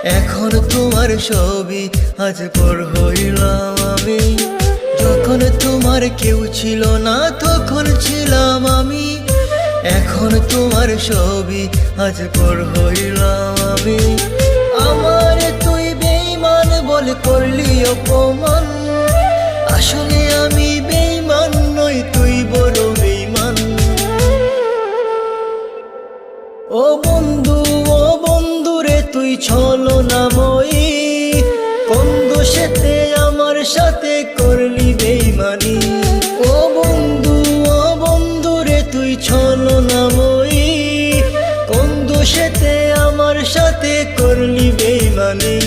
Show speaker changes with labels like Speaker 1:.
Speaker 1: এখন তোমার ছবি আজ পর হইলাম আমি। যখন তোমার কেউ ছিল না তখন ছিলাম আমি। এখন তোমার ছবি আজ পর হইলাম আমি। আমার তুই বেঈমান বলে করলি অপমান, আসলে আমি বেঈমান নই, তুই বড় বেঈমান। ও বন্ধু রে তুই ছলনাময়ী, কোন দোষেতে আমার সাথে করলি বেঈমানি। ও বন্ধু রে তুই ছলনাময়ী, কোন দোষেতে আমার সাথে করলি বেঈমানি।